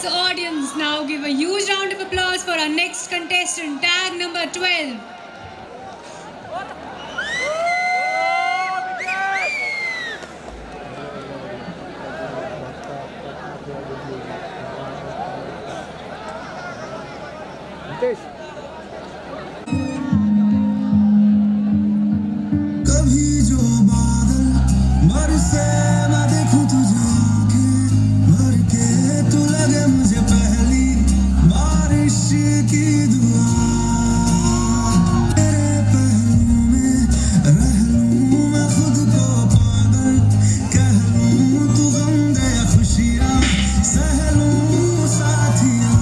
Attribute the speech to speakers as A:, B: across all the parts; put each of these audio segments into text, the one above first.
A: So audience, now give a huge round of applause for our next contestant, tag number 12.
B: कभी जो बादल बरसे मैं देखूं तुझे आंखें भर के, तू लगे मुझे पहली बारिश की दुआ। तेरे पहलू में रह लूं मैं खुद को पागल, कह लूं तू गम दे खुशियां सह लूं साथिया।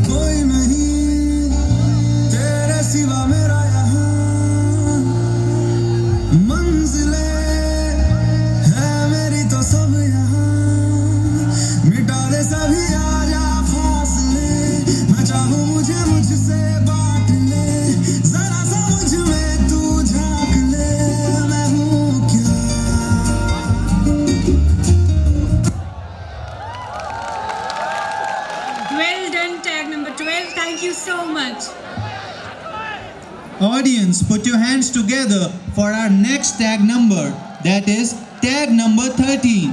B: कोई नहीं तेरे सिवा मेरा यहाँ, मंजिलें है मेरी तो सब यहाँ। मिटा दे सभी आजा फासले, मैं चाहूँ मुझे मुझसे बांट ले, जरा सा मुझ में तू झांक ले, मैं हूँ क्या।
A: Well done, tag number 12. Thank you so much.
C: Audience, put your hands together for our next tag number, that is tag number 13.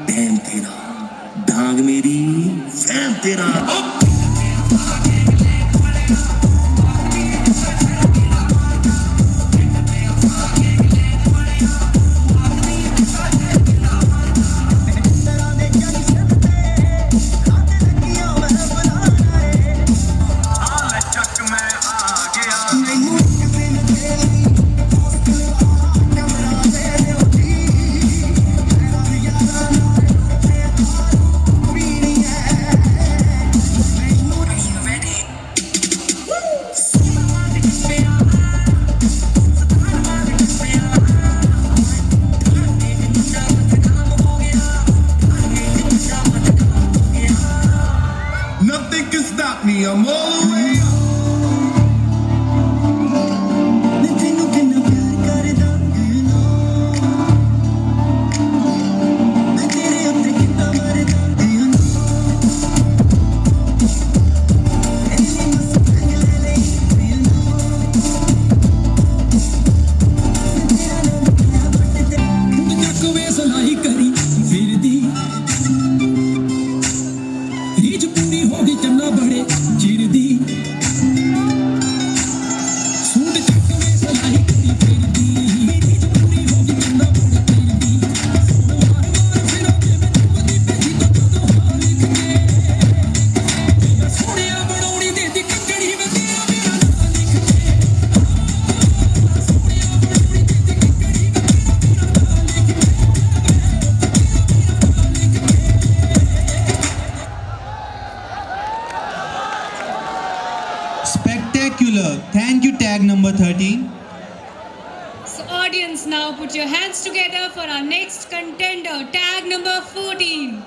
B: Dam तेरा डांग मेरी फैम तेरा। Nothing can stop me, I'm all the way up. मैं तेनू कितना प्यार करदा ना, मैं तेरे उत्ते कितना मरदा ना। ऐसी मस्त ले ले ना, मैं तेरा नाम क्या बट दे। तक वे सलाही करी फिर दी रीज पूरी होगी चन्ना बड़े चिर दी। सूट चक में सलाई करी फिर दी, रीज पूरी होगी चन्ना बड़े चिर दी। मार मार फिरोगे मैं चुपदी पे जी तो दो हाल लिख के, मैं सोनिया बनौनी दे दी कंगड़ी में तेरा मेरा नाम लिख के। सोनिया बनौनी दे दी कंगड़ी में तेरा मेरा नाम लिख के।
C: Spectacular. Thank you, tag number 13.
A: So audience, now put your hands together for our next contender, tag number 14.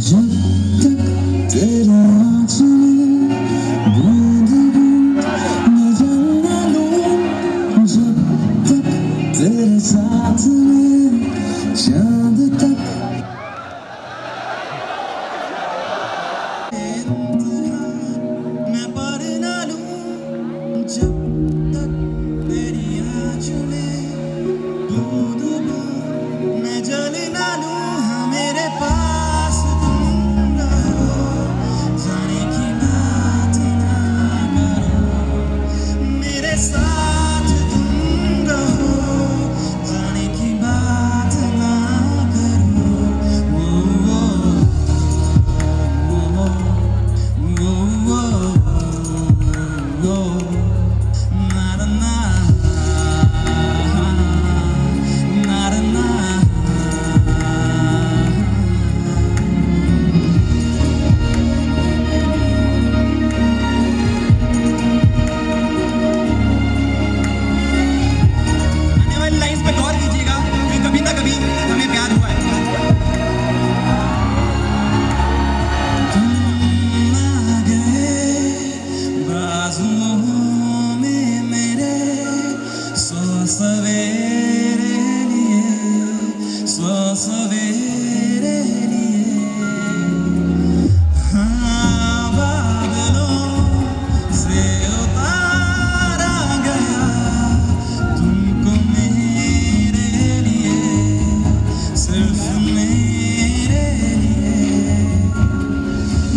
B: जब तक तेरा आँचल बूंद बूंद नजर न लूं, जब तक तेरे साथ में चांद तक मैं पर न लूं, जब तक तेरी आँचलें बूंद बूंद मैं जल न लूं। हाँ मेरे पास तुम रहो, जाने की बात ना करो, मेरे साथ तुम रहो, जाने की बात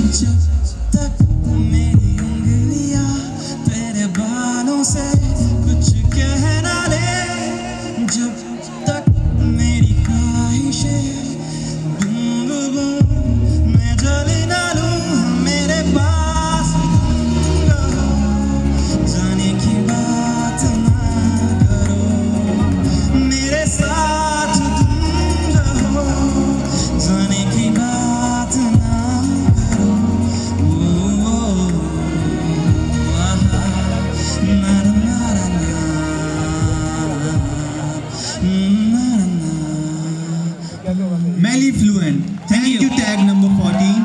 B: जब तक मेरी उंगलियां तेरे बालों से कुछ कह ना ले, जब तक मेरी ख्वाहिशें बूम बूम मैं जले ना लूं, मेरे पास रहो, जाने की बात ना करो, मेरे साथ तुम रहो, जाने की बात ना करो। ओ आहा ना ना ना
C: Melly Fluent. Thank you, tag number 14.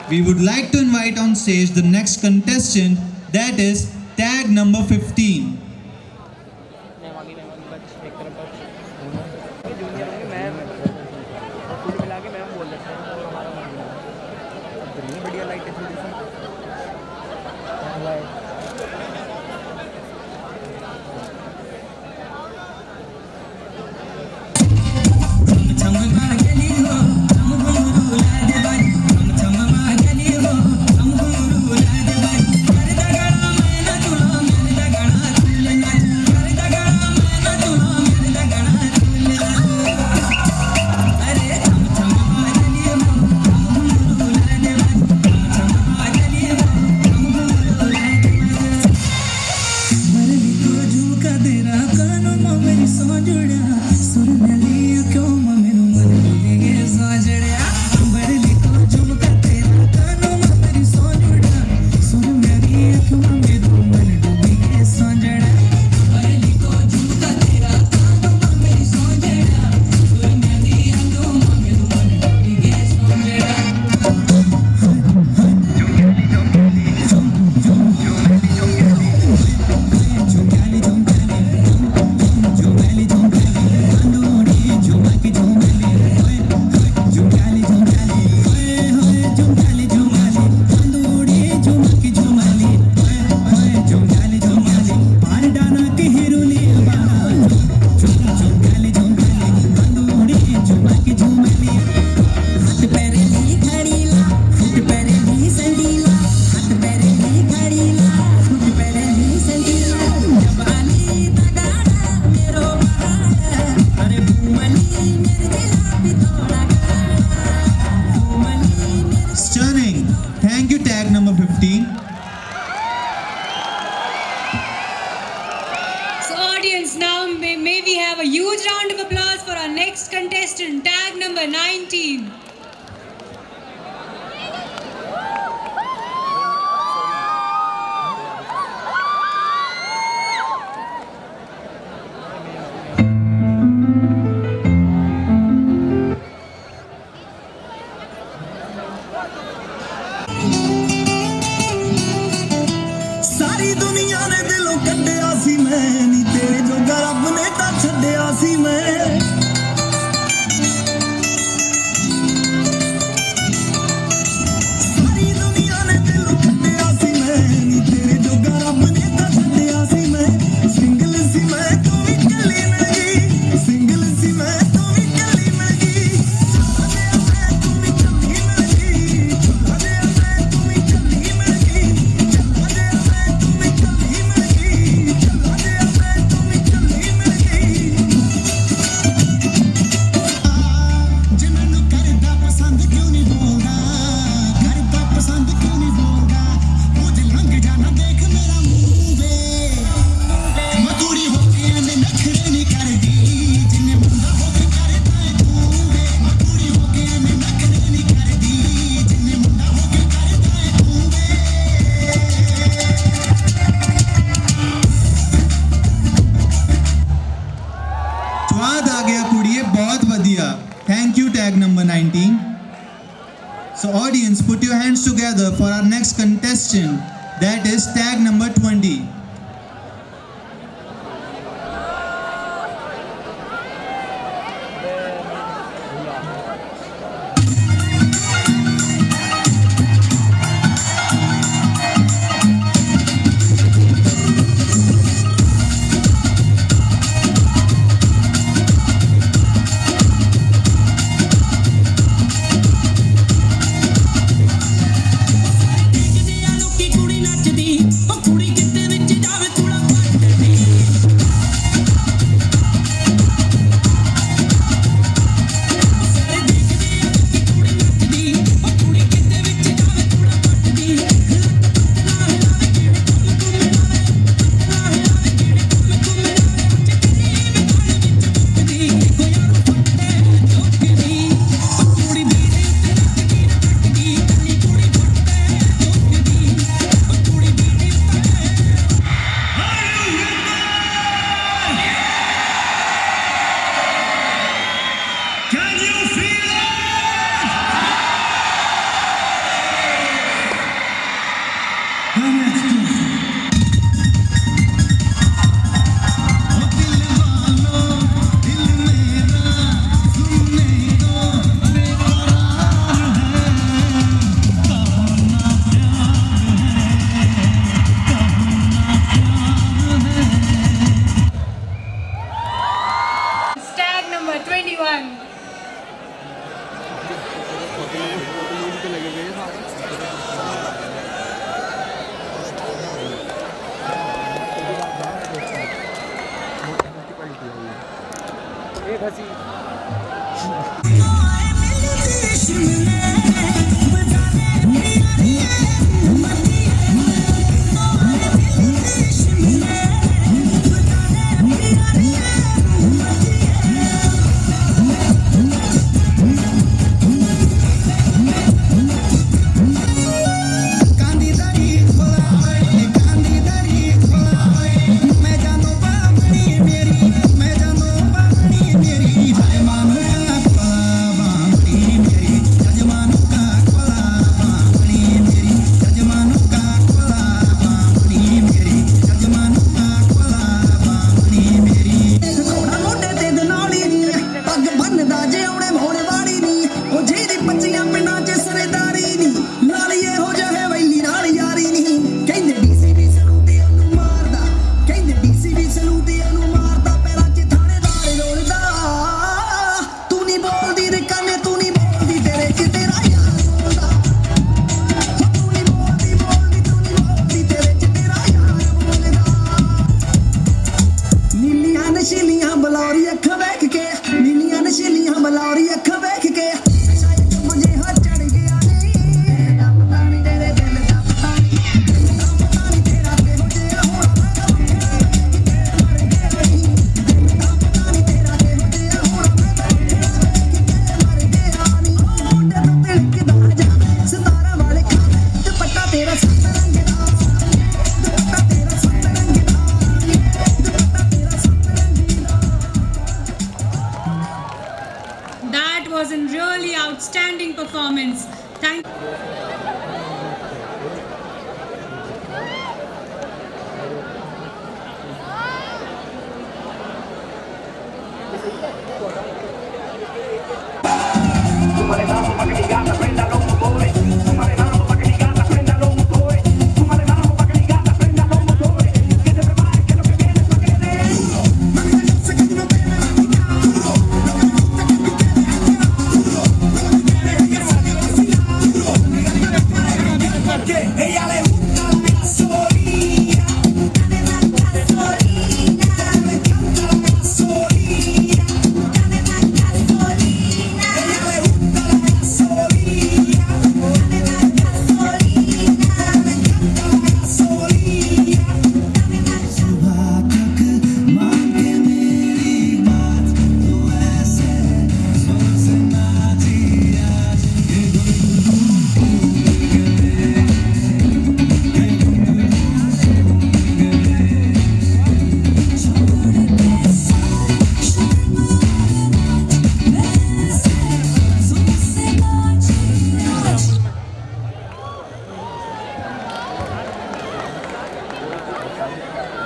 C: We would like to invite on stage the next contestant, that is tag number 15. Stunning. Thank you, tag number 15.
A: So audience, now may we have a huge round of applause for our next contestant, tag number 19.
B: सारी दुनिया ने दिलों कड्डिया सी मैं नी तेरे जोगा रब ने तां छड्डिया सी मैं, सारी दुनिया ने दिलों कड्डिया सी मैं नी तेरे जोगा रब ने तां छड्डिया सी मैं, सिंगल सी मैं तू भी कली मिल गई, सिंगल सी मैं तू भी कली मिल गई, चला दे मैं तू भी कली मिल गई, चला दे मैं तू भी कली मिल गई, चला दे मैं तू भी कली मिल गई, चला दे मैं तू भी कली मिल गई। जे मैनू करदा पसंद क्यों नहीं बोलदा, करदा पसंद क्यों नहीं बोलदा, मुझे लंघ जाना देख मेरा मुंह वे, मधुरी होके एने नखरे नहीं करदी, जिन्ने मुंडा होके करदा है तू वे, मधुरी होके एने नखरे नहीं करदी, जिन्ने मुंडा होके करदा है तू वे।
C: स्वाद आ गया कुड़िए, बहुत बढ़िया. Thank you, tag number 19. So audience, put your hands together for our next contestant, that is tag number 20.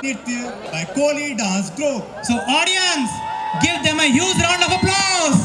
D: Nritya by Koli Dance Group.
E: So audience, give them a huge round of applause.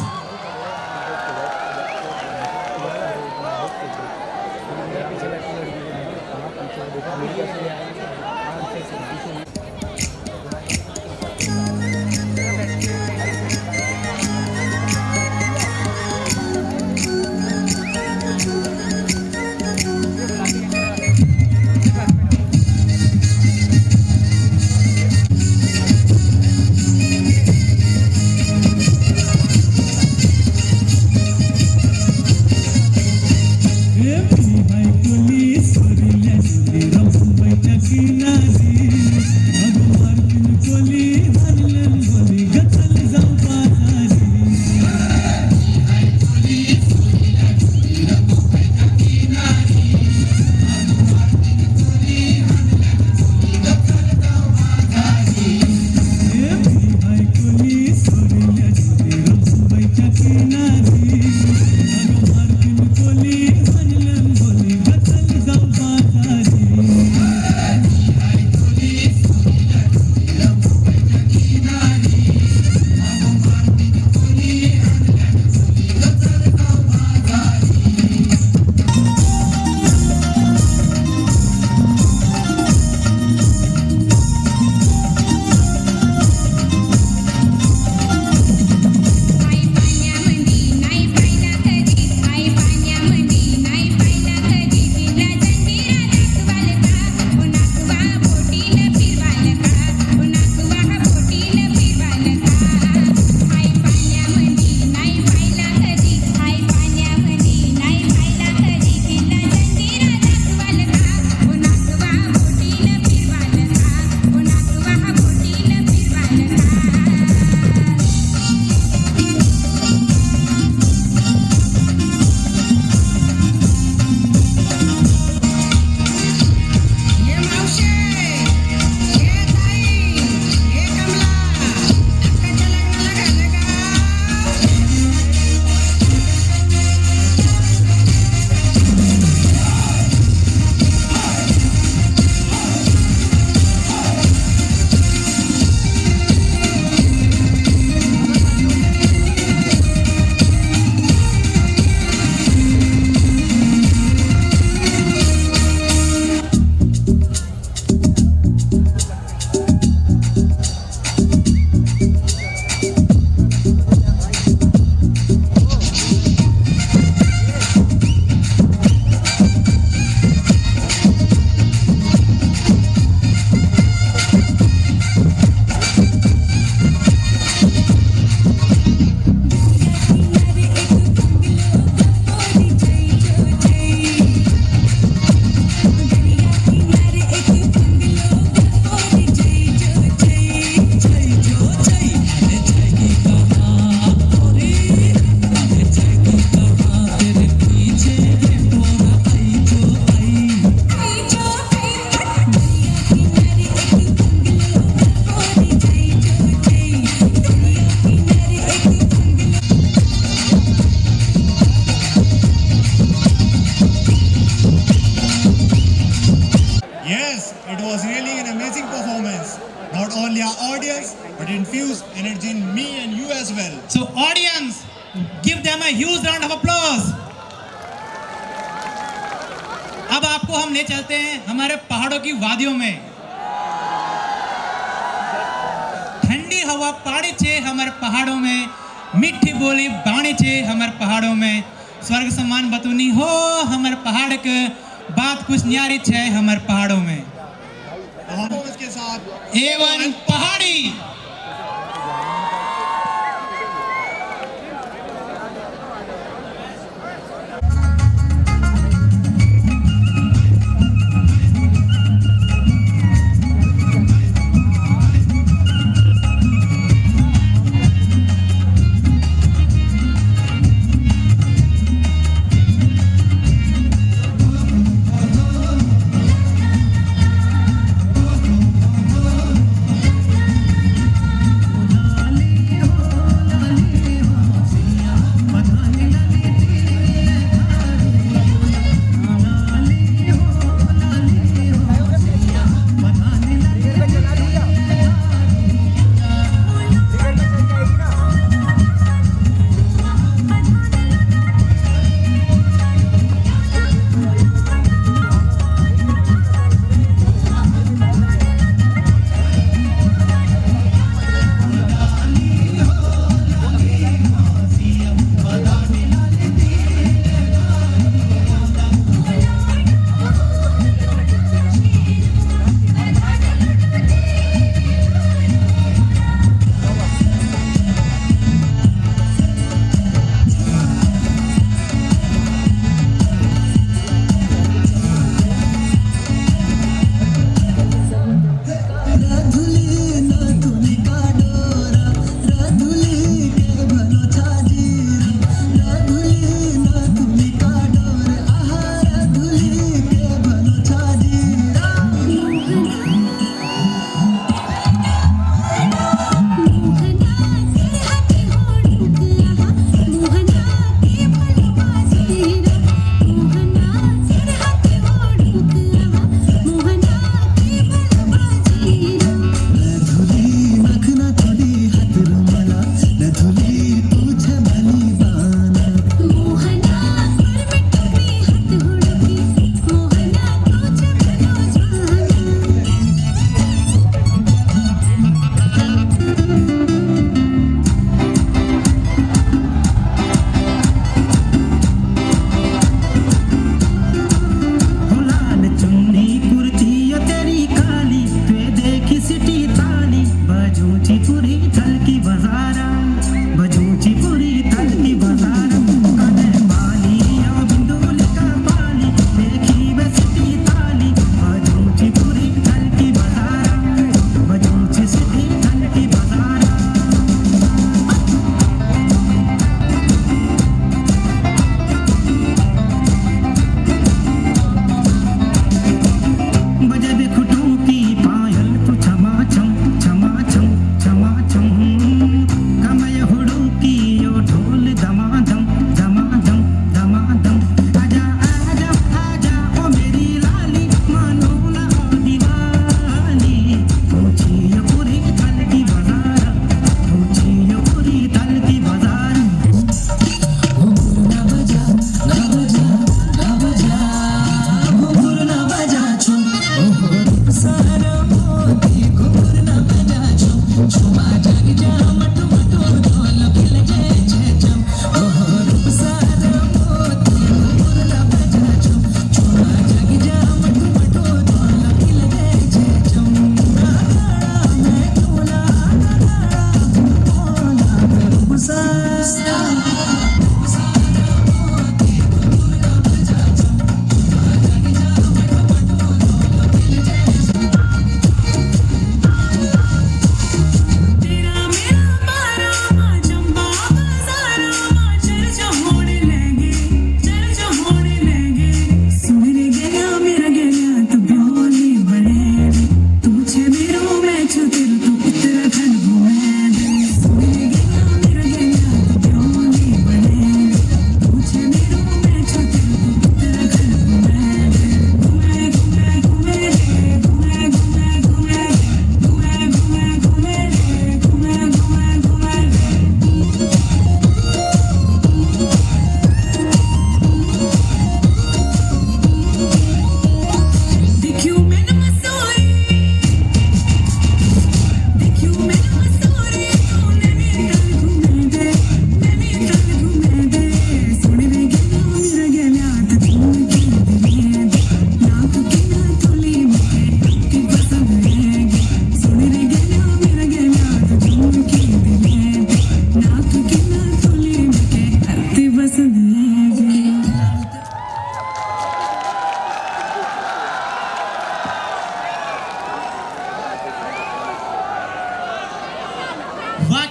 D: It was really an amazing performance. Not only our audience, but it infused energy in me and you as well.
E: So audience, give them a huge round of applause. अब आपको हम ले चलते हैं हमारे पहाड़ों की वादियों में. ठंडी हवा पाड़ी छे हमारे पहाड़ों में, मीठी बोली बाणी छे हमारे पहाड़ों में, स्वर्ग समान बतूनी हो हमारे पहाड़ के, बात कुछ न्यारी छे हमारे पहाड़ों में.
D: तो हम इसके साथ
E: A1 पहाड़ी.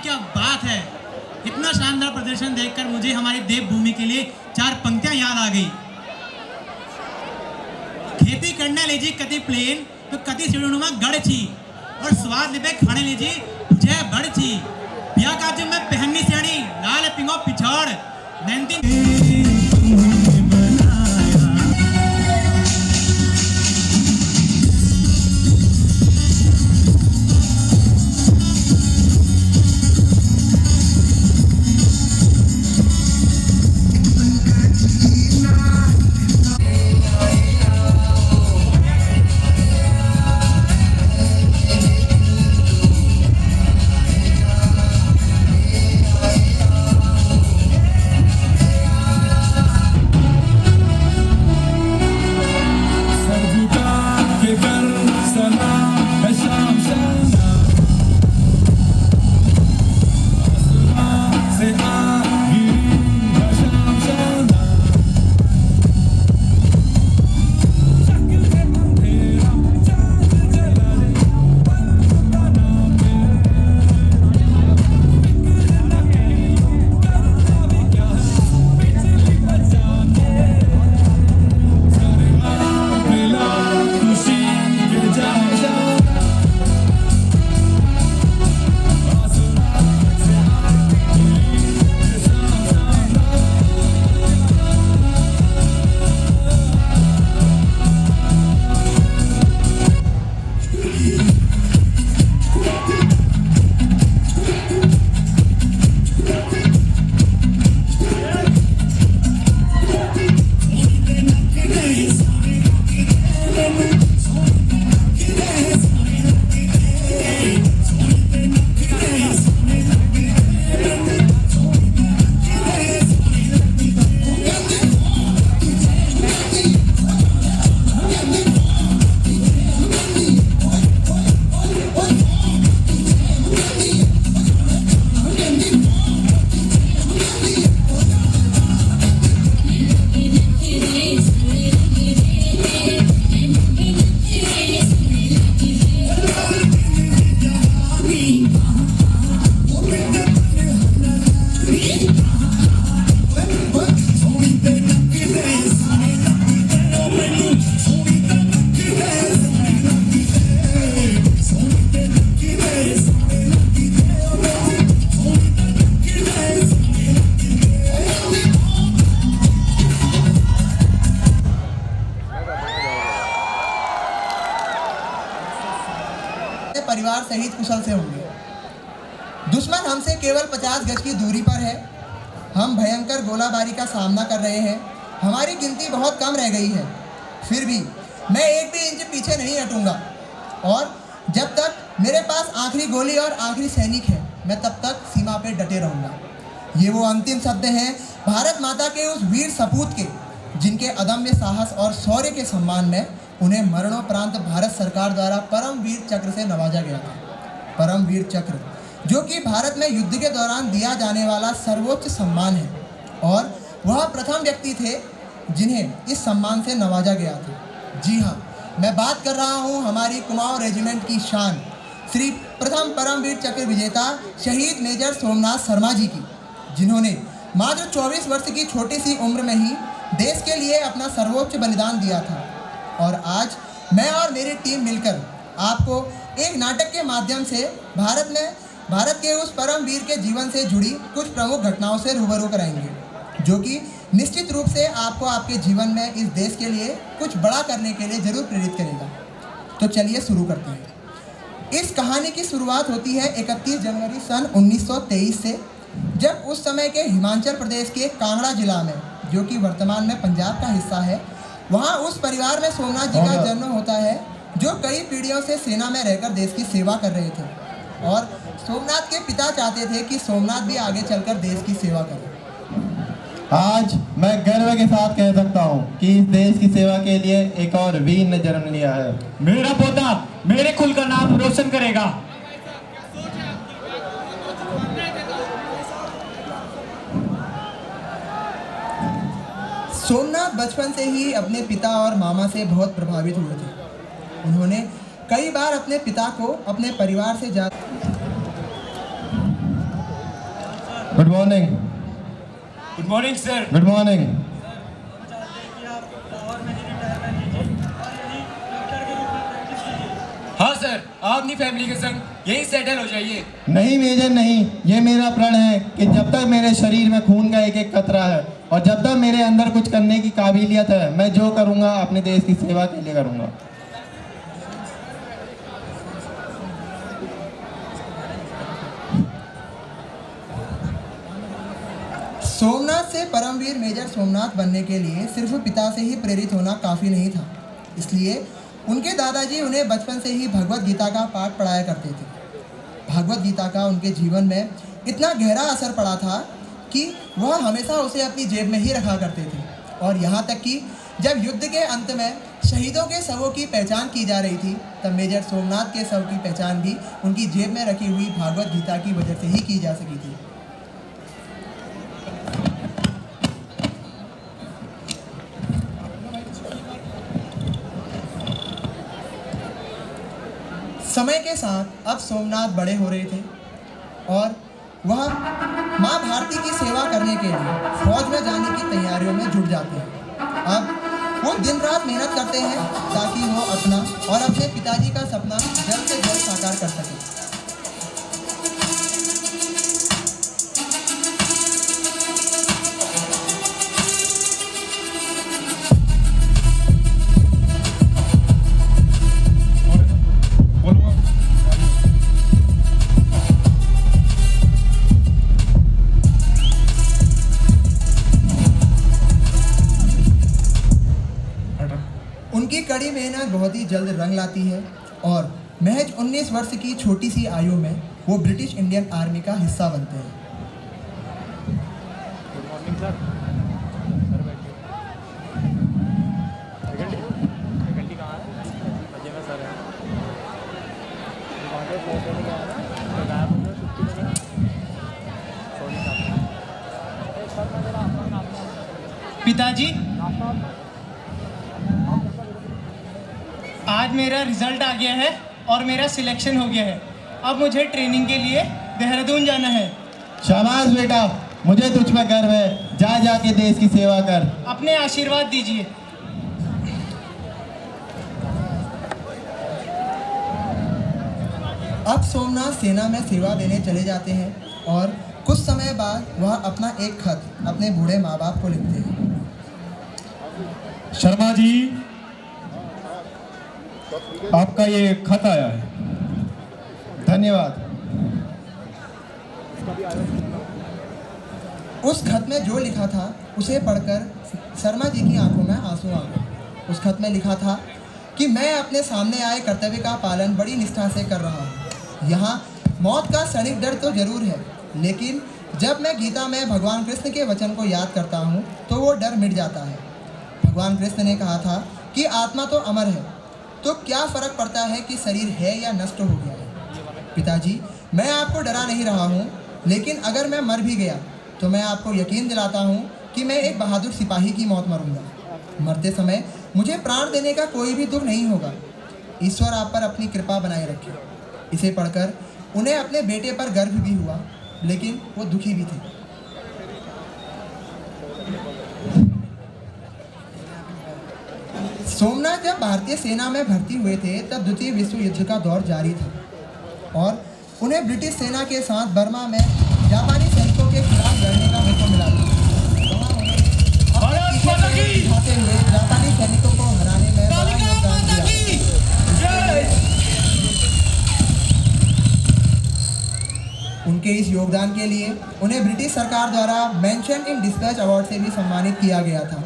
E: क्या बात है। इतना शानदार प्रदर्शन देखकर मुझे हमारी देवभूमि के लिए 4 पंक्तियां याद आ गई। खेती करने लीजिए कति प्लेन तो कति सीढ़नुमा गढ़ छी, और स्वाद लिपे खाने लीजिए जय बड़ छी। ब्याह काज में पहननी सियाणी लाल पिंगो पिछड़ नैनती।
F: परिवार सहित कुशल से होंगे। दुश्मन हमसे केवल 50 गज की दूरी पर है। हम भयंकर गोलाबारी का सामना कर रहे हैं। हमारी गिनती बहुत कम रह गई है, फिर भी मैं एक भी इंच पीछे नहीं हटूंगा। और जब तक मेरे पास आखिरी गोली और आखिरी सैनिक है, मैं तब तक सीमा पे डटे रहूंगा। ये वो अंतिम शब्द हैं भारत माता के उस वीर सपूत के, जिनके अदम्य साहस और शौर्य के सम्मान में उन्हें मरणोपरांत भारत सरकार द्वारा परमवीर चक्र से नवाजा गया था। परमवीर चक्र, जो कि भारत में युद्ध के दौरान दिया जाने वाला सर्वोच्च सम्मान है, और वह प्रथम व्यक्ति थे जिन्हें इस सम्मान से नवाजा गया था। जी हाँ, मैं बात कर रहा हूँ हमारी कुमाऊं रेजिमेंट की शान, श्री प्रथम परमवीर चक्र विजेता शहीद मेजर सोमनाथ शर्मा जी की, जिन्होंने मात्र 24 वर्ष की छोटी सी उम्र में ही देश के लिए अपना सर्वोच्च बलिदान दिया था। और आज मैं और मेरी टीम मिलकर आपको एक नाटक के माध्यम से भारत के उस परमवीर के जीवन से जुड़ी कुछ प्रमुख घटनाओं से रूबरू कराएंगे, जो कि निश्चित रूप से आपको आपके जीवन में इस देश के लिए कुछ बड़ा करने के लिए जरूर प्रेरित करेगा। तो चलिए शुरू करते हैं। इस कहानी की शुरुआत होती है 31 जनवरी सन 1923 से, जब उस समय के हिमाचल प्रदेश के कांगड़ा जिला में, जो कि वर्तमान में पंजाब का हिस्सा है, वहाँ उस परिवार में सोमनाथ जी का जन्म होता है, जो कई पीढ़ियों से सेना में रहकर देश की सेवा कर रहे थे। और सोमनाथ के पिता चाहते थे कि सोमनाथ भी आगे चलकर देश की सेवा करें।
G: आज मैं गर्व के साथ कह सकता हूँ कि इस देश की सेवा के लिए एक और वीर ने जन्म लिया है।
H: मेरा पोता मेरे कुल का नाम रोशन करेगा।
F: सोमनाथ बचपन से ही अपने पिता और मामा से बहुत प्रभावित हुए थे। उन्होंने कई बार अपने पिता को अपने परिवार से
G: good morning.
H: Good morning sir.
G: Good morning.
H: हाँ सर, आप अपनी फैमिली के संग यहीं सेटल हो जाइए।
G: नहीं मेजर नहीं, ये मेरा प्रण है कि जब तक मेरे शरीर में खून का एक एक कतरा है और जब तक मेरे अंदर कुछ करने की काबिलियत है, मैं जो करूँगा अपने देश की सेवा के लिए करूँगा।
F: सोमनाथ से परमवीर मेजर सोमनाथ बनने के लिए सिर्फ पिता से ही प्रेरित होना काफ़ी नहीं था, इसलिए उनके दादाजी उन्हें बचपन से ही भगवत गीता का पाठ पढ़ाया करते थे। भगवत गीता का उनके जीवन में इतना गहरा असर पड़ा था कि वह हमेशा उसे अपनी जेब में ही रखा करते थे, और यहाँ तक कि जब युद्ध के अंत में शहीदों के शवों की पहचान की जा रही थी, तब मेजर सोमनाथ के शव की पहचान भी उनकी जेब में रखी हुई भागवत गीता की वजह से ही की जा सकी थी। समय के साथ अब सोमनाथ बड़े हो रहे थे और वह माँ भारती की सेवा करने के लिए फौज में जाने की तैयारियों में जुट जाते हैं। अब वो दिन रात मेहनत करते हैं ताकि वो अपना और अपने पिताजी का सपना जल्द से जल्द साकार कर सकें। उनकी कड़ी मेहनत बहुत ही जल्द रंग लाती है और महज 19 वर्ष की छोटी सी आयु में वो ब्रिटिश इंडियन आर्मी का हिस्सा बनते हैं।
E: पिताजी, आज मेरा रिजल्ट आ गया है और मेरा सिलेक्शन हो गया है। अब मुझे ट्रेनिंग के लिए देहरादून जाना है।
G: शाबाश बेटा, मुझे तुझ पर गर्व है। जा जाके देश की सेवा कर।
E: अपने आशीर्वाद दीजिए।
F: अब सोमनाथ सेना में सेवा देने चले जाते हैं और कुछ समय बाद वह अपना एक खत अपने बूढ़े माँ बाप को लिखते हैं।
H: शर्मा जी, आपका ये खत आया है।
G: धन्यवाद।
F: उस खत में जो लिखा था उसे पढ़कर शर्मा जी की आंखों में आंसू आ गए। उस खत में लिखा था कि मैं अपने सामने आए कर्तव्य का पालन बड़ी निष्ठा से कर रहा हूँ। यहाँ मौत का क्षणिक डर तो जरूर है, लेकिन जब मैं गीता में भगवान कृष्ण के वचन को याद करता हूँ तो वो डर मिट जाता है। भगवान कृष्ण ने कहा था कि आत्मा तो अमर है, तो क्या फ़र्क पड़ता है कि शरीर है या नष्ट हो गया है। पिताजी, मैं आपको डरा नहीं रहा हूँ, लेकिन अगर मैं मर भी गया तो मैं आपको यकीन दिलाता हूँ कि मैं एक बहादुर सिपाही की मौत मरूंगा। मरते समय मुझे प्राण देने का कोई भी दुख नहीं होगा। ईश्वर आप पर अपनी कृपा बनाए रखे। इसे पढ़कर उन्हें अपने बेटे पर गर्व भी हुआ, लेकिन वो दुखी भी थे। सोमनाथ जब भारतीय सेना में भर्ती हुए थे तब द्वितीय विश्व युद्ध का दौर जारी था और उन्हें ब्रिटिश सेना के साथ बर्मा में जापानी सैनिकों के खिलाफ लड़ने का मौका मिला था। उठाते हुए जापानी सैनिकों को हराने में बड़ा योगदान दिया। उनके इस योगदान के लिए उन्हें ब्रिटिश सरकार द्वारा मेंशन इन डिस्पैच अवार्ड से भी सम्मानित किया गया था।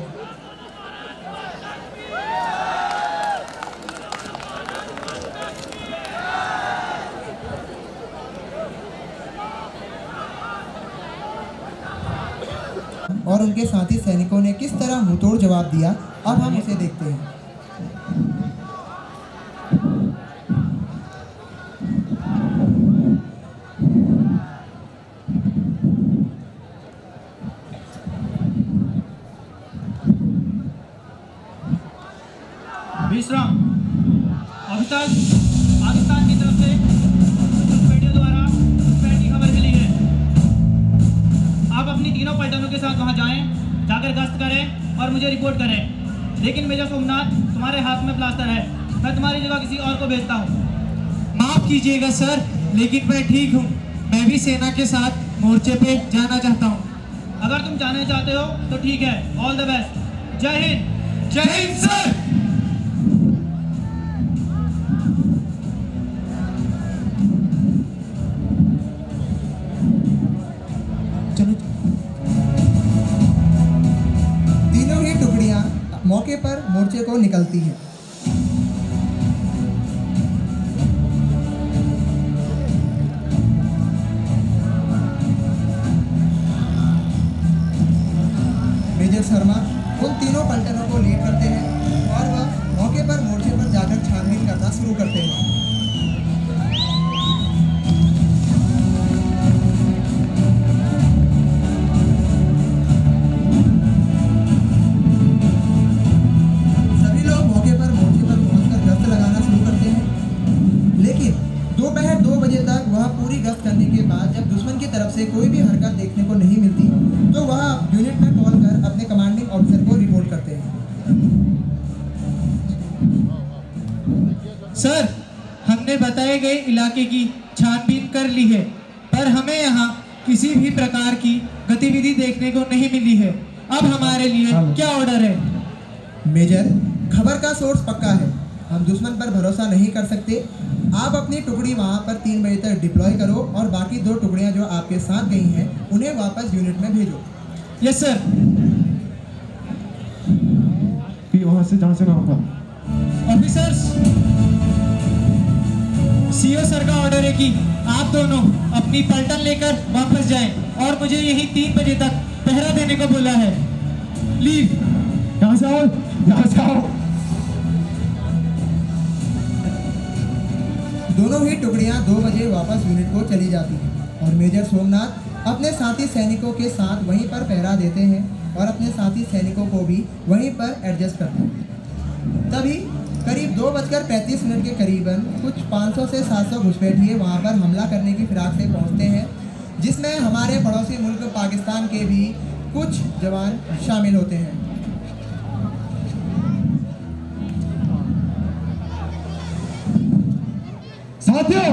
F: और उनके साथी सैनिकों ने किस तरह मुंहतोड़ जवाब दिया, अब हम उसे देखते हैं।
E: विश्राम। अभी तक पाकिस्तान की तरफ से घुसपैठियों द्वारा घुसपैठ की खबर मिली है। तीनों पलटनों के साथ वहां जाएं, जाकर गश्त करें और मुझे रिपोर्ट करें। लेकिन मेजर सोमनाथ, तुम्हारे हाथ में प्लास्टर है, मैं तुम्हारी जगह किसी और को भेजता हूँ।
I: माफ कीजिएगा सर, लेकिन मैं ठीक हूँ। मैं भी सेना के साथ मोर्चे पे जाना चाहता हूँ।
E: अगर तुम जाने चाहते हो तो ठीक है, ऑल द बेस्ट। जय हिंद।
I: जय हिंद सर।
F: तीनों ही टुकड़ियां मौके पर मोर्चे को निकलती हैं। मेजर शर्मा उन तीनों पलटनों को लीड करते हैं और वह मौके पर मोर्चे पर जाकर छानबीन करना शुरू करते हैं। सभी लोग मौके पर मोर्चे पर पहुंचकर गश्त लगाना शुरू करते हैं, लेकिन दोपहर 2 बजे तक वह पूरी गश्त करने के बाद जब दुश्मन की तरफ से कोई भी हरकत देखने को नहीं मिलती तो वह यूनिट में कॉल कर अपने कमांडिंग ऑफिसर को रिपोर्ट करते हैं।
I: सर, हमने बताए गए इलाके की छानबीन कर ली है, पर हमें यहाँ किसी भी प्रकार की गतिविधि देखने को नहीं मिली है। अब हमारे लिए क्या ऑर्डर है?
F: मेजर, खबर का सोर्स पक्का है, हम दुश्मन पर भरोसा नहीं कर सकते। आप अपनी टुकड़ी वहां पर 3 बजे तक डिप्लॉय करो और बाकी 2 टुकड़ियां जो आपके साथ गई हैं उन्हें वापस यूनिट में भेजो।
I: Yes sir.
G: वहां से जहां से ना होगा।
I: ऑफिसर्स, सीओ सर का ऑर्डर है कि आप दोनों अपनी पलटन लेकर वापस जाएं और मुझे यही 3 बजे तक पहरा देने को बोला है। लीव।
G: यहाँ से आओ, यहाँ से आओ।
F: दोनों ही टुकड़ियां 2 बजे वापस यूनिट को चली जाती हैं और मेजर सोमनाथ अपने साथी सैनिकों के साथ वहीं पर पहरा देते हैं और अपने साथी सैनिकों को भी वहीं पर एडजस्ट करते हैं। तभी करीब 2:35 के करीबन कुछ 500 से 700 घुसपैठिए वहां पर हमला करने की फिराक से पहुंचते हैं, जिसमें हमारे पड़ोसी मुल्क पाकिस्तान के भी कुछ जवान शामिल होते हैं।
G: साथियों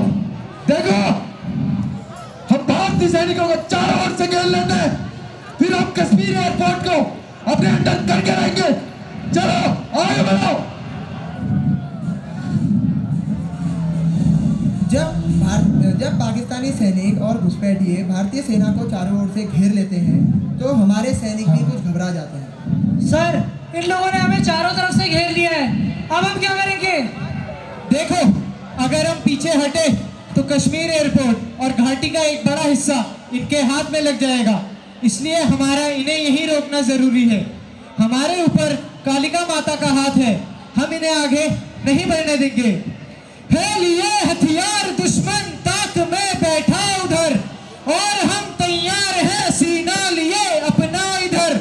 G: देखो, हम भारतीय सैनिकों को चारों ओर से घेर लेते हैं, फिर हम कश्मीर एयरपोर्ट को अपने अंडर करके रहेंगे। चलो आगे बढ़ो।
F: जब पाकिस्तानी सैनिक और घुसपैठिए भारतीय सेना को चारों ओर से घेर लेते हैं तो हमारे सैनिक भी कुछ घबरा जाते हैं।
I: सर, इन लोगों ने हमें चारों तरफ से घेर लिया है, अब हम क्या करेंगे? देखो, अगर हम पीछे हटे तो कश्मीर एयरपोर्ट और घाटी का एक बड़ा हिस्सा इनके हाथ में लग जाएगा, इसलिए हमारा इन्हें यहीं रोकना जरूरी है। हमारे ऊपर कालिका माता का हाथ है, हम इन्हें आगे नहीं बढ़ने देंगे। है लिए हथियार दुश्मन ताक में बैठा उधर, और हम तैयार हैं सीना लिए अपना इधर।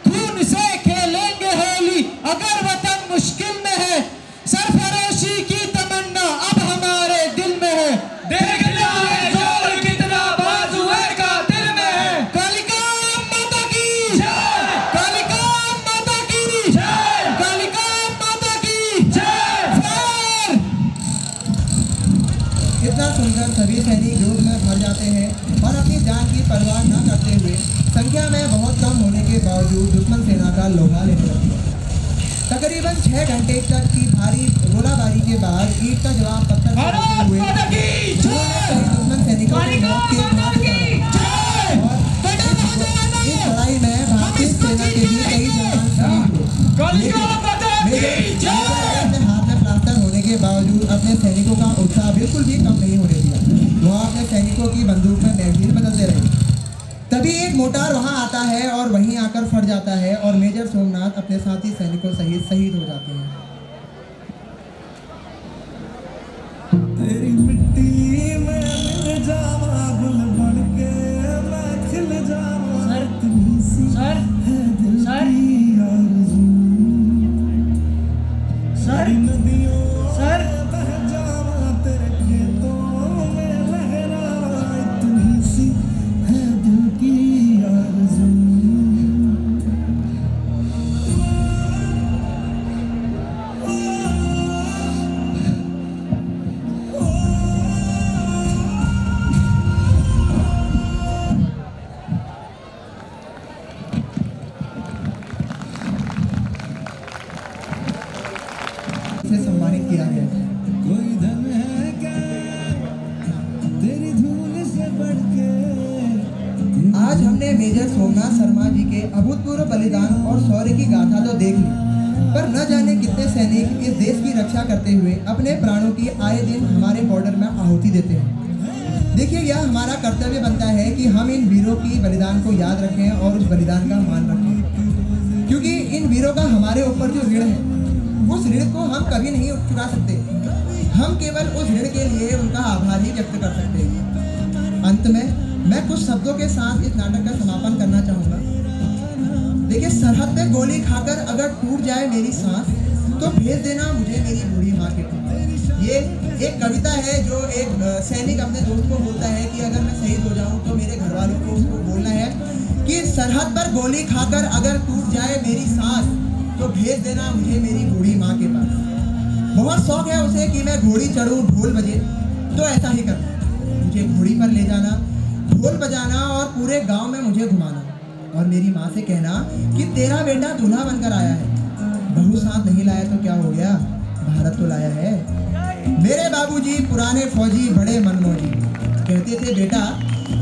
I: खून से खेलेंगे होली अगर वतन मुश्किल में है, सरफरोशी की तमन्ना अब हमारे दिल में है। देखना है जोर कितना बाजुए का दिल में है। कालिका माता की जय, कालिका माता की जय, कालिका माता की जय। फायर!
F: इतना सुनकर सभी सैनिक जोश में भर जाते हैं और अपनी जान की परवाह न करते हुए संख्या में बहुत कम होने के बावजूद दुश्मन सेना का लोहा लेने लगते हैं। तकरीबन 6 घंटे तक की भारी गोलाबारी के बाद ईंट का जवाब पत्थर से देते हुए दुश्मन सैनिकों को मौत के घाट उतारा। और इस लड़ाई में भारतीय सेना के भी कई जवान शहीद हुए। लेकिन अपने हाथ में प्लास्टर होने के बावजूद अपने सैनिकों का उत्साह बिल्कुल भी कम नहीं होने दिया। वह अपने सैनिकों की बंदूक में मैगजीन बदलते रहे। तभी एक मोटार वहां आता है और वहीं आकर फट जाता है और मेजर सोमनाथ अपने साथी सैनिकों सहित शहीद हो जाते हैं।
B: तेरी मिट्टी में मिल जावा गुल बन के मैं खिल जावा। इतनी सी है दिल की आरज़ू। सारी नदियों में बह जावा तेरे खेतों में लहरावा। इतनी सी है दिल की आरज़ू।
F: शहीद किया गया था।
B: कोई धन है क्या तेरी धूल से बढ़ के।
F: आज हमने मेजर सोमनाथ शर्मा जी के अभूतपूर्व बलिदान और शौर्य की गाथा तो देख ली, पर न जाने कितने सैनिक इस देश की रक्षा करते हुए अपने प्राणों की आए दिन हमारे बॉर्डर में आहुति देते हैं। देखिए, यह हमारा कर्तव्य बनता है कि हम इन वीरों की बलिदान को याद रखें और उस बलिदान का मान रखें, क्योंकि इन वीरों का हमारे ऊपर जो ऋण है उस ऋण को हम कभी नहीं चुका सकते। हम केवल उस ऋण के लिए उनका आभार ही व्यक्त कर सकते हैं। अंत में मैं कुछ शब्दों के साथ इस नाटक का समापन करना चाहूँगा। देखिए, सरहद पे गोली खाकर अगर टूट जाए मेरी सांस तो भेज देना मुझे मेरी बूढ़ी माँ के पास। ये एक कविता है जो एक सैनिक अपने दोस्त को बोलता है कि अगर मैं शहीद हो जाऊं तो मेरे घर वालों को उसको बोलना है कि सरहद पर गोली खाकर अगर टूट जाए मेरी सांस तो भेज देना मुझे मेरी बूढ़ी माँ के पास। बहुत शौक है उसे कि मैं घोड़ी चढ़ूं ढोल बजे, तो ऐसा ही करना, मुझे घोड़ी पर ले जाना, ढोल बजाना और पूरे गाँव में मुझे घुमाना और मेरी माँ से कहना कि तेरा बेटा दूल्हा बनकर आया है। बहू साथ नहीं लाया तो क्या हो गया, भारत तो लाया है। मेरे बाबूजी पुराने फौजी बड़े मनमोजी कहते थे, बेटा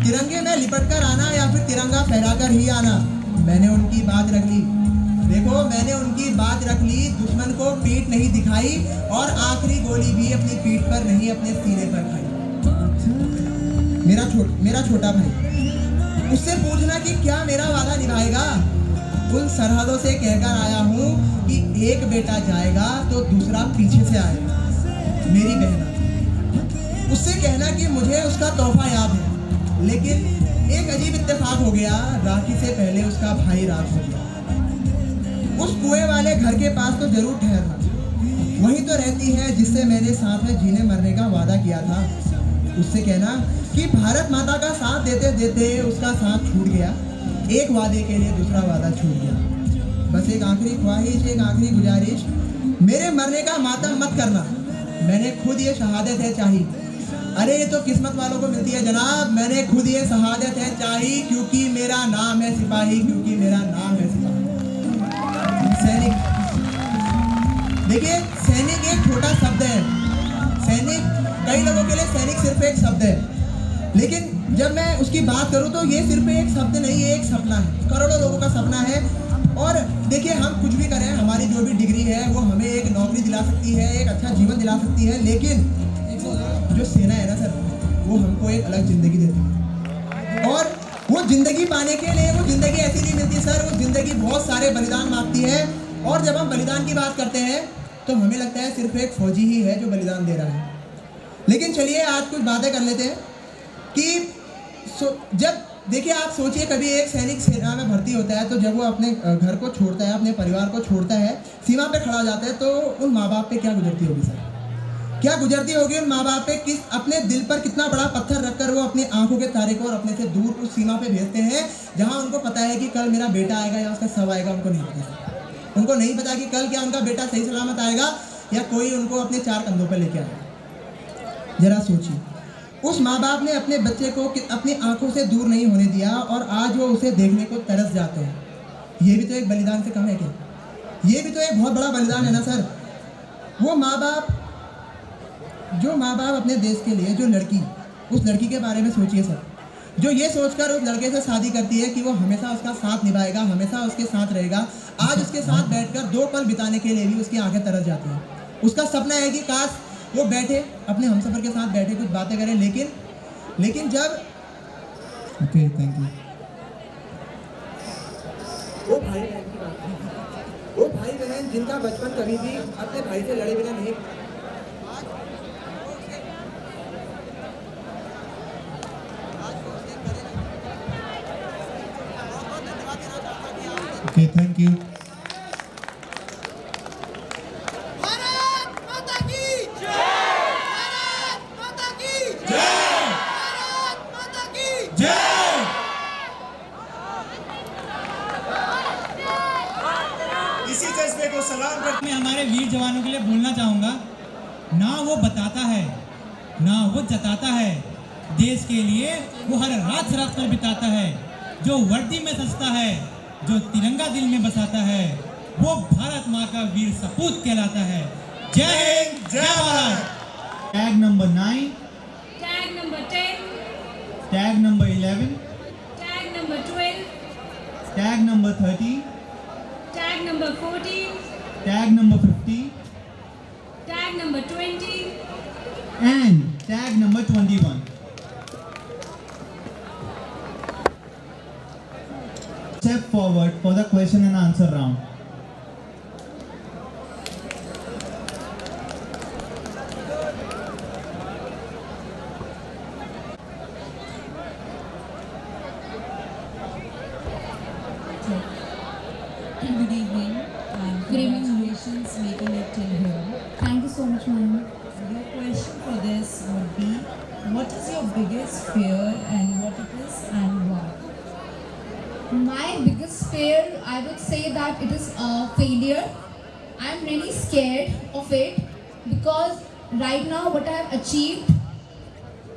F: तिरंगे में लिपट कर आना या फिर तिरंगा फहराकर ही आना। मैंने उनकी बात रख ली। देखो, मैंने उनकी बात रख ली, दुश्मन को पीठ नहीं दिखाई और आखिरी गोली भी अपनी पीठ पर नहीं अपने सीने पर खाई। मेरा छोटा भाई, उससे पूछना कि क्या मेरा वादा निभाएगा। उन सरहदों से कहकर आया हूँ कि एक बेटा जाएगा तो दूसरा पीछे से आएगा। मेरी बहना, उससे कहना कि मुझे उसका तोहफा याद है, लेकिन एक अजीब इत्तेफाक हो गया, राखी से पहले उसका भाई राख हो गया। उस कुएं वाले घर के पास तो जरूर ठहरना, वही तो रहती है जिससे मैंने साथ में जीने मरने का वादा किया था। उससे कहना कि भारत माता का साथ देते देते उसका साथ छूट गया, एक वादे के लिए दूसरा वादा छूट गया। बस एक आखिरी ख्वाहिश, एक आखिरी गुजारिश, मेरे मरने का मातम मत करना, मैंने खुद ये शहादत है चाही। अरे ये तो किस्मत वालों को मिलती है जनाब, मैंने खुद ये शहादत है चाही, क्योंकि मेरा नाम है सिपाही, क्योंकि मेरा नाम है सिपाही। सैनिक, देखिए सैनिक एक छोटा शब्द है। सैनिक, कई लोगों के लिए सैनिक सिर्फ एक शब्द है, लेकिन जब मैं उसकी बात करूं तो ये सिर्फ एक शब्द नहीं है, एक सपना है, करोड़ों लोगों का सपना है। और देखिए, हम कुछ भी करें, हमारी जो भी डिग्री है वो हमें एक नौकरी दिला सकती है, एक अच्छा जीवन दिला सकती है, लेकिन जो सेना है ना सर, वो हमको एक अलग ज़िंदगी देती है। और वो ज़िंदगी पाने के लिए वो ज़िंदगी ऐसी नहीं मिलती सर, वो ज़िंदगी बहुत सारे बलिदान मांगती है। और जब हम बलिदान की बात करते हैं तो हमें लगता है सिर्फ एक फौजी ही है जो बलिदान दे रहा है। लेकिन चलिए आज कुछ बातें कर लेते हैं कि जब देखिए, आप सोचिए कभी एक सैनिक सेना में भर्ती होता है तो जब वो अपने घर को छोड़ता है, अपने परिवार को छोड़ता है, सीमा पे खड़ा हो जाता है, तो उन माँ बाप पे क्या गुजरती होगी सर, क्या गुजरती होगी उन माँ बाप पे। किस अपने दिल पर कितना बड़ा पत्थर रखकर वो अपनी आंखों के तारे को और अपने से दूर उस सीमा पे भेजते हैं जहाँ उनको पता है कि कल मेरा बेटा आएगा या उसका शव आएगा। उनको नहीं पता, उनको नहीं पता कि कल क्या उनका बेटा सही सलामत आएगा या कोई उनको अपने चार कंधों पर लेके आएगा। जरा सोचिए, उस माँ बाप ने अपने बच्चे को अपनी आंखों से दूर नहीं होने दिया और आज वो उसे देखने को तरस जाते हैं। ये भी तो एक बलिदान से कम है क्या? ये भी तो एक बहुत बड़ा बलिदान है ना सर। वो माँ बाप, जो माँ बाप अपने देश के लिए, जो लड़की, उस लड़की के बारे में सोचिए सर, जो ये सोचकर उस लड़के से शादी करती है कि वो हमेशा उसका साथ निभाएगा, हमेशा उसके साथ रहेगा, आज उसके साथ बैठकर 2 पल बिताने के लिए भी उसकी आंखें तरस जाती हैं। उसका सपना है कि काश वो बैठे, अपने हमसफर के साथ बैठे, कुछ बातें करें, लेकिन जब
C: ओके, थैंक यू।
F: वो भाई बहन जिनका बचपन कभी भी अपने भाई से लड़े बिना नहीं,
C: ओके, थैंक यू।
D: इसी जज्बे को सलाम करते
E: मैं हमारे वीर जवानों के लिए बोलना चाहूँगा, ना वो बताता है ना वो जताता है, देश के लिए वो हर रात सरहद पर बिताता है, जो वर्दी में सजता है, जो तिरंगा दिल में बसाता है, वो भारत माँ का वीर सपूत कहलाता है। जय हिंद, जय
C: Tag number 9.
A: Tag number 10.
C: Tag number 11.
A: Tag number 12.
C: Tag number 13.
A: Tag number 14.
C: Tag number 15.
A: Tag number 20.
C: And tag number 21. Step forward for the question and answer round.
J: Good evening and
K: Good evening.
J: congratulations making it till here.
K: Thank you so much, ma'am.
J: Your question for this would be, what is your biggest fear and what it is and why?
K: My biggest fear, I would say that it is failure. I'm really scared of it because right now what I have achieved,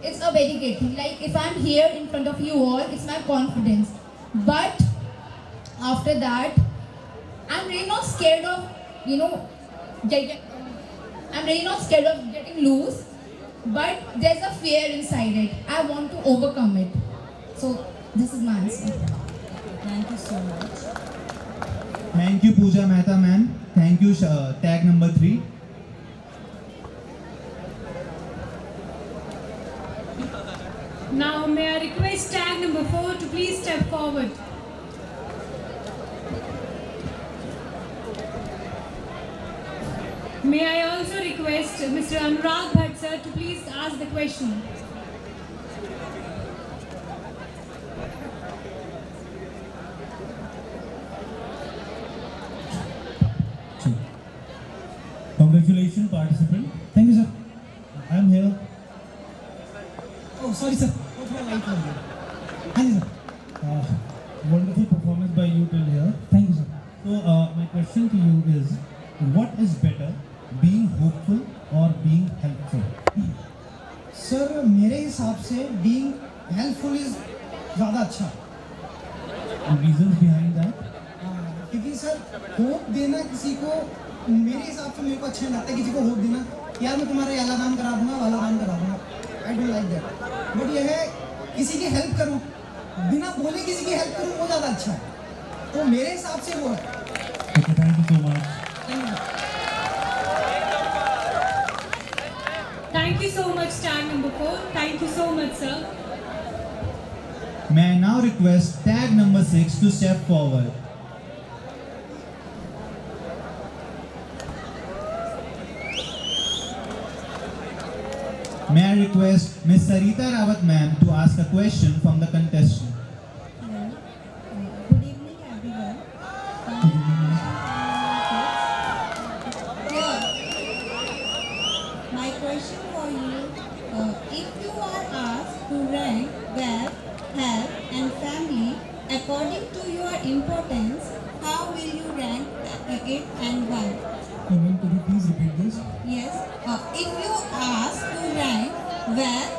K: it's a very great thing. Like if I'm here in front of you all, it's my confidence. But after that, I'm really not scared of, I'm really not scared of getting loose. But there's a fear inside it. I want to overcome it. So this is my answer.
J: Thank you so much.
C: Thank you, Pooja Mehta, ma'am. Thank you, tag number 3.
A: Now may I request tag number 4 to please step forward. May I also request Mr. Anurag Bhatt sir to please ask the question.
L: Congratulations, participant.
M: Thank you, sir.
L: I am here.
M: Oh, sorry, sir. What's my light on here? Thank you, sir.
L: Wonderful performance by you till here.
M: Thank you, sir.
L: So, my question to you is, what is better, being hopeful or being helpful?
M: Sir मेरे हिसाब से being helpful is ज़्यादा अच्छा.
L: Reasons behind that?
M: क्योंकि sir hope देना किसी को मेरे हिसाब से मेरे को अच्छा नहीं लगता किसी को होप देना यार मैं तुम्हारा वाला काम करा दूंगा वाला काम करा दूंगा. I don't like that. But यह है किसी की हेल्प करूँ बिना बोले किसी की हेल्प करूँ वो ज़्यादा अच्छा है. तो मेरे हिसाब से वो है.
L: Okay, thank you so much.
A: Thank you so much, tag number 4. Thank you so much, sir.
C: May I now request tag number 6 to step forward. May I request Ms. Sarita Rawat ma'am to ask a question from the contestant.
J: Hello. Good evening, everyone. My question for you, if you are asked to rank wealth, health and family according to your importance, how will you rank it and why?
M: Could you please repeat this?
J: Yes. If you ask to rank wealth,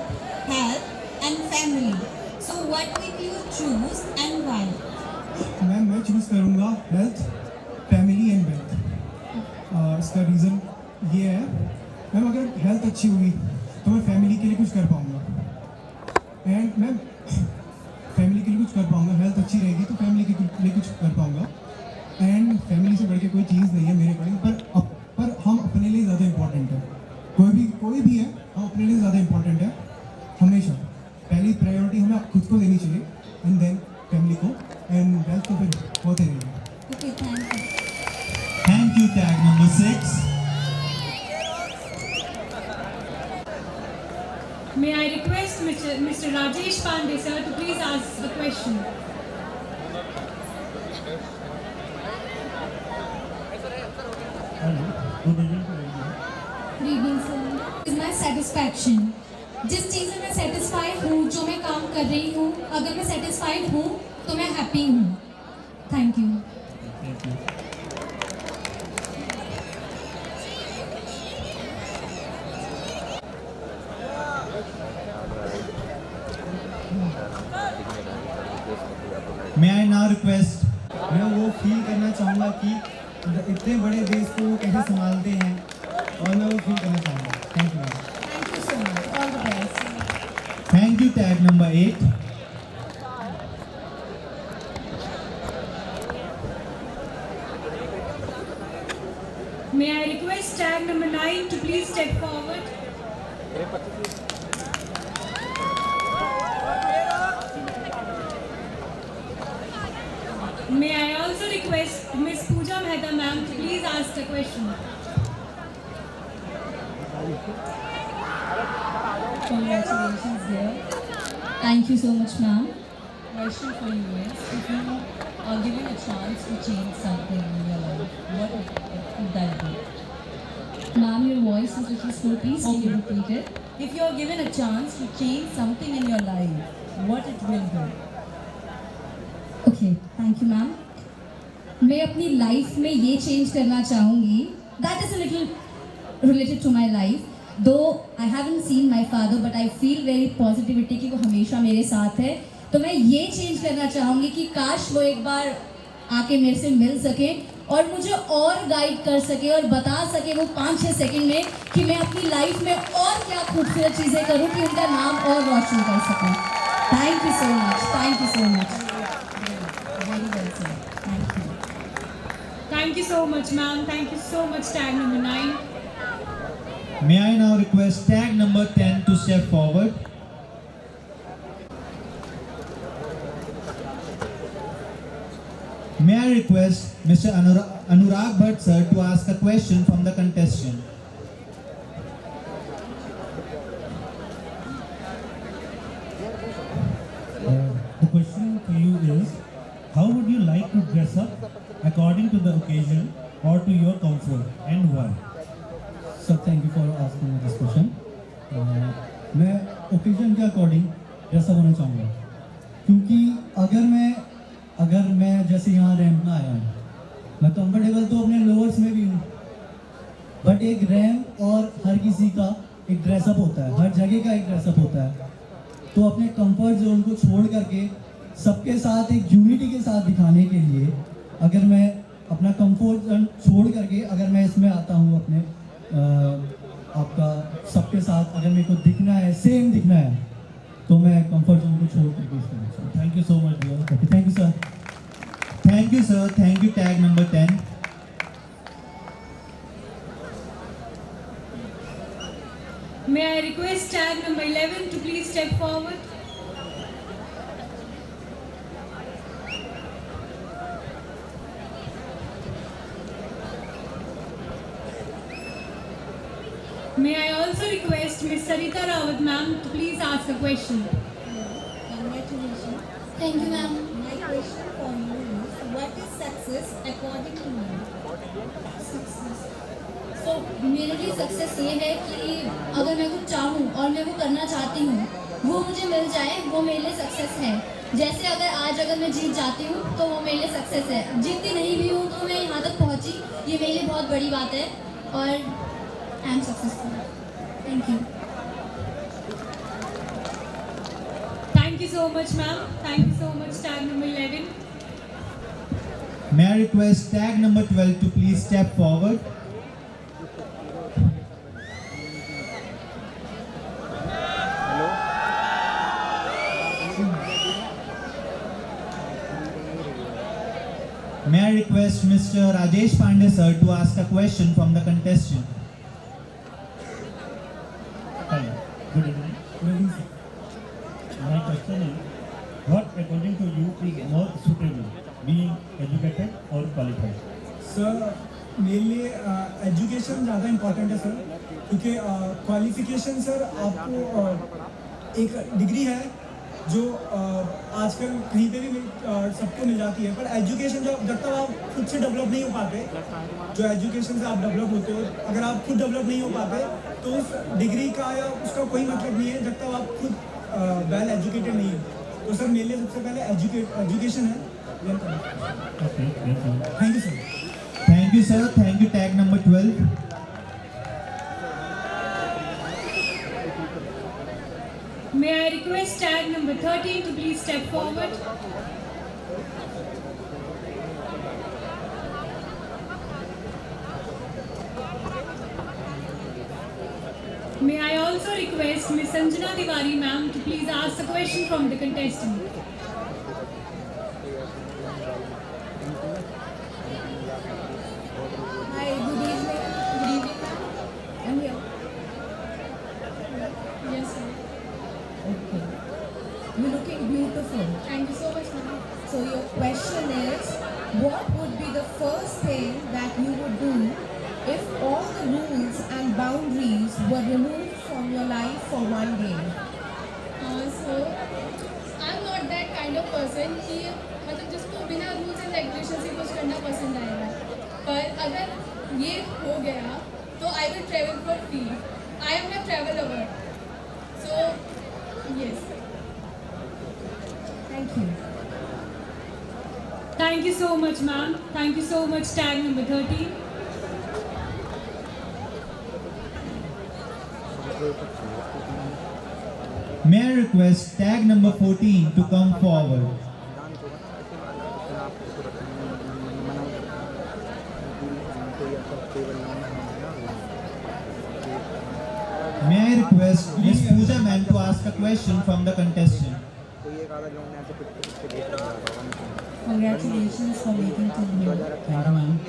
J: health and family, so what will you choose and why?
M: Ma'am मैं choose करूँगा health family and wealth. इसका reason ये है ma'am अगर health अच्छी हुई तो मैं फैमिली के लिए कुछ कर पाऊँगा. एंड मैम फैमिली के लिए कुछ कर पाऊँगा. हेल्थ अच्छी रहेगी तो फैमिली के लिए कुछ कर पाऊँगा. एंड फैमिली से बढ़ के कोई चीज़ नहीं है मेरे अकॉर्डिंग. पर हम अपने लिए ज़्यादा इम्पोर्टेंट है. कोई भी है हम अपने लिए ज़्यादा इम्पोर्टेंट है. हमेशा पहली प्रायोरिटी हमें खुद को देनी चाहिए एंड देन फैमिली को. एंड वेल्थ तो फिर होते रहेंगे.
J: Okay, thank you.
C: Thank you, tag number 6.
A: May I request Mr. Rajesh Pandey sir to please ask the question.
K: Good evening, sir. Is my satisfaction. जिस चीज़ में मैं सेटिस्फाइड हूँ, जो मैं काम कर रही हूँ, अगर मैं सेटिस्फाइड हूँ तो मैं हैप्पी हूँ. Thank you.
C: May I now request
M: मैं वो फील करना चाहूँगा कि इतने बड़े देश को वो कैसे संभालते हैं और मैं वो फील करना चाहूँगा. Thank you.
C: Thank you, tag number 8.
A: May I request tag number 9 to please step forward? May I also request Miss Pooja Mehta ma'am to please ask the question?
N: Congratulations, dear. Thank you so much, ma'am. Question for you is, if you are given a chance to change something in your life, what would that be? Ma'am, your voice is little slow. Please can you repeat it? If you are given a chance to change something in your life, what it will be?
K: Okay thank you ma'am मैं अपनी life में ये change करना चाहूँगी that is a little related to my life though I haven't seen my father but I feel very positivity कि वो हमेशा मेरे साथ है तो मैं ये चेंज करना चाहूँगी कि काश वो एक बार आके मेरे से मिल सके और मुझे और गाइड कर सके और बता सके वो 5-6 सेकंड में कि मैं अपनी लाइफ में और क्या खूबसूरत चीज़ें करूँ कि उनका नाम और रोशन कर सकूँ thank you so much thank you so much
A: Thank you so much, ma'am. Thank you so much, tag number 9.
C: May I now request tag number 10 to step forward? May I request Mr. Anurag Bhatt sir to ask a question from the contestant?
L: The question to you is, how would you like to dress up according to the occasion or to your comfort and why?
M: Sir thank you for asking this question मैं occasion के according dress up होना चाहूँगा क्योंकि अगर मैं जैसे यहाँ ramp में आया हूँ मैं कंफर्टेबल तो अपने लोअर्स में भी हूँ बट एक रैंप और हर किसी का एक ड्रेसअप होता है हर जगह का एक ड्रेसअप होता है तो अपने कंफर्ट जोन को छोड़ करके सबके साथ एक यूनिटी के साथ दिखाने के लिए अगर मैं अपना कंफर्ट जोन छोड़ करके अगर मैं इसमें आता हूँ अपने आपका सबके साथ अगर मेरे को दिखना है सेम दिखना है तो मैं कंफर्ट जोन को छोड़ करके इसमें thank you so much dear thank you sir
C: Thank you, sir. Thank you, tag number 10.
A: May I request tag number 11 to please step forward? May I also request Ms. Sarita Rawat ma'am to please ask a question?
J: Congratulations.
K: Thank you, ma'am.
J: My question for you is, what is success according to you?
K: Success तो मेरे लिए success ये है कि अगर मैं कुछ चाहूँ और मैं वो करना चाहती हूँ वो मुझे मिल जाए वो मेरे लिए सक्सेस है जैसे अगर मैं जीत जाती हूँ तो वो मेरे लिए सक्सेस है जीतती नहीं भी हूँ तो मैं यहाँ तक पहुँची ये मेरे लिए बहुत बड़ी बात है और I am successful thank you
A: Thank you so much, ma'am. Thank you so much, tag number 11.
C: May I request tag number 12 to please step forward? May I request Mr. Rajesh Pandey sir to ask a question from the contestant?
L: Hi, good evening. Good evening, sir. My question is, what according to you is more suitable, being educated or qualified?
M: Sir मेरे लिए education ज़्यादा important है sir क्योंकि qualification sir आपको एक degree है जो आजकल कहीं पे भी सबको मिल जाती है पर एजुकेशन जब तक आप खुद से डेवलप नहीं हो पाते जो एजुकेशन से आप डेवलप होते हो अगर आप खुद डेवलप नहीं हो पाते तो उस डिग्री का या उसका कोई मतलब नहीं है जब तक आप खुद वेल एजुकेटेड नहीं हो तो सर मेरे लिए सबसे पहले एजुकेशन है
L: Okay, thank you.
M: Thank you sir
C: Thank you, sir. Thank you, tag number 12.
A: May I request tag number 13 to please step forward? May I also request Ms. Sanjana Tiwari ma'am to please ask the question from the contestant.
J: Hi, good evening. Good evening, ma'am. I'm here.
K: Yes, sir.
J: Okay. You're looking beautiful.
K: Thank you so much, ma'am.
J: So your question is, what would be the first thing that you would do if all the rules and boundaries were removed from your life for one day?
K: So I'm not that kind of person कि मतलब जिसको बिना rules and regulation से कुछ करना पसंद आएगा, पर अगर ये हो गया तो I will travel for free. I am a travel lover, so yes.
J: Thank you.
A: Thank you so much, ma'am. Thank you so much, tag number 13.
C: May I request tag number 14 to come forward? May I request Ms. Pooja ma'am to ask a question from the contestant?
J: Congratulations for making till here.
E: Thank you, ma'am.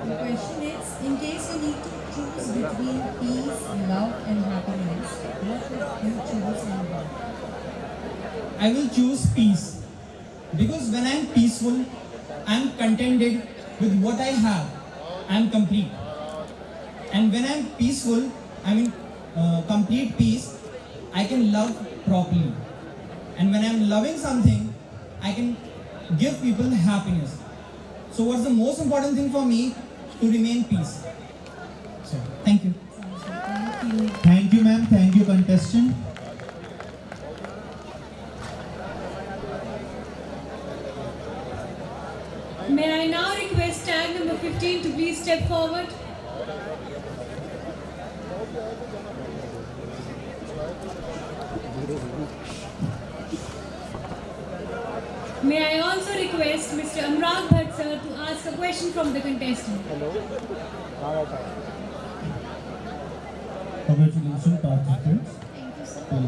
J: The question is, in case you need to choose between peace, love and happiness, what would you choose and why?
O: I will choose peace, because when I am peaceful, I am contented with what I have. I am complete. And when I am peaceful, I mean complete peace, I can love properly. And when I am loving something, I can give people happiness. So what's the most important thing for me? To remain peace. So thank you.
C: Thank you, ma'am. Thank you, contestant.
A: May I now request tag number 15 to please step forward? May I also request Mr. Anurag Bhatt sir to ask a question from the contestant.
L: Congratulations, participants.
K: Thank you, sir.
L: Well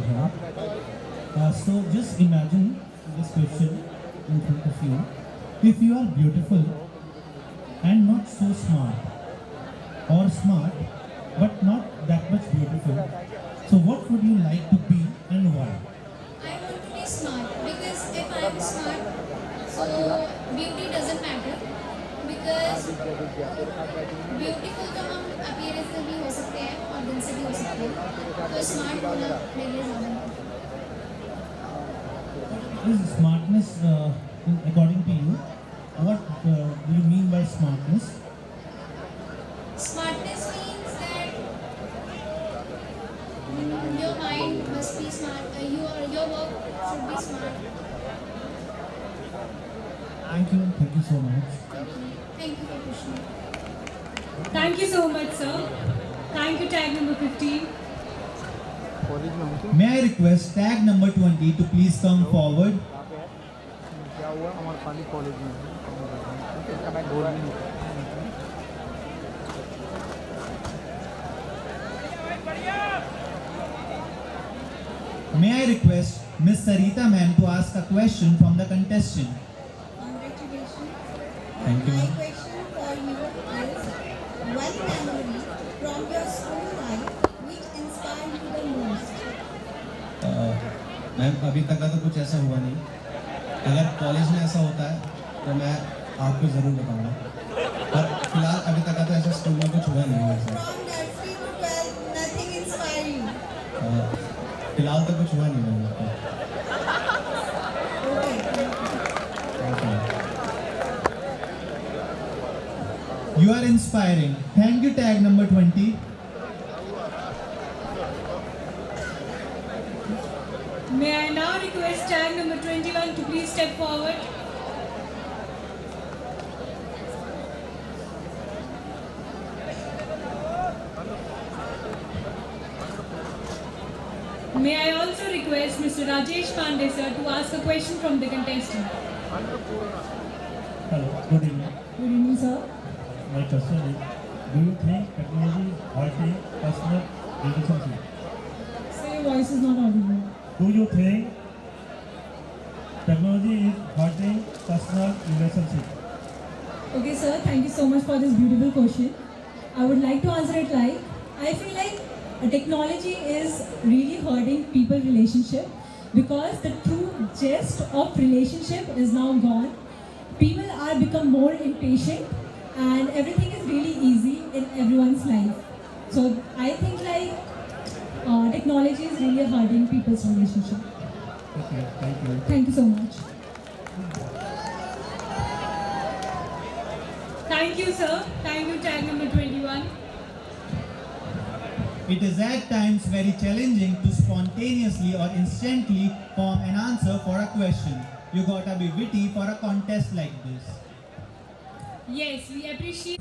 L: done. So just imagine this question in front of you. If you are beautiful and not so smart, or smart but not that much beautiful, so what would you like to be and why?
K: I want to be smart, because if I am smart, so beauty doesn't matter. Because beautiful तो हम appearance से भी हो सकते हैं और दिल से भी हो सकते हैं. तो smart होना मेरे लिए ज़्यादा important.
L: Is smartness, according to you, what do you mean by smartness?
K: Smartness means that your mind must be smart. Your work should be smart.
L: Thank you so much.
K: Thank you for pushing.
A: Thank you so much, sir. Thank you, tag number 15.
C: May I request tag number 20 to please come forward? May I request Miss Sarita ma'am to ask a question from the contestant?
J: Congratulations.
C: Thank you.
J: My question for you is, one memory from your school life which inspired you the most?
C: Ma'am अभी तक का तो कुछ ऐसा हुआ नहीं. अगर college में ऐसा होता है तो मैं आपको ज़रूर बताऊंगा. पर फिलहाल अभी तक का तो ऐसा स्कूल में कुछ हुआ नहीं है sir.
J: From nursery to 12th, nothing inspired you.
C: फिलहाल तो कुछ हुआ नहीं है मेरे को. You are inspiring. Thank you, tag number 20.
A: May I now request tag number 21 to please step forward? May I also request Mr. Rajesh Pandey sir to ask a question from the contestant?
L: Hello, good evening.
A: Good evening, sir.
L: My question is, do you think technology is hurting personal relationship?
P: your voice is not audible.
L: Do you think technology is hurting personal relationship?
P: Okay, sir, thank you so much for this beautiful question. I would like to answer it like, I feel like technology is really hurting people's relationship because the true gist of relationship is now gone. People are become more impatient and everything is really easy in everyone's life. So I think like technology is really hurting people's relationship.
L: Okay, thank you.
P: Thank you so much.
A: Thank you, sir. Thank you, tag number 21.
C: It is at times very challenging to spontaneously or instantly form an answer for a question. You gotta be witty for a contest like this.
A: Yes, we appreciate.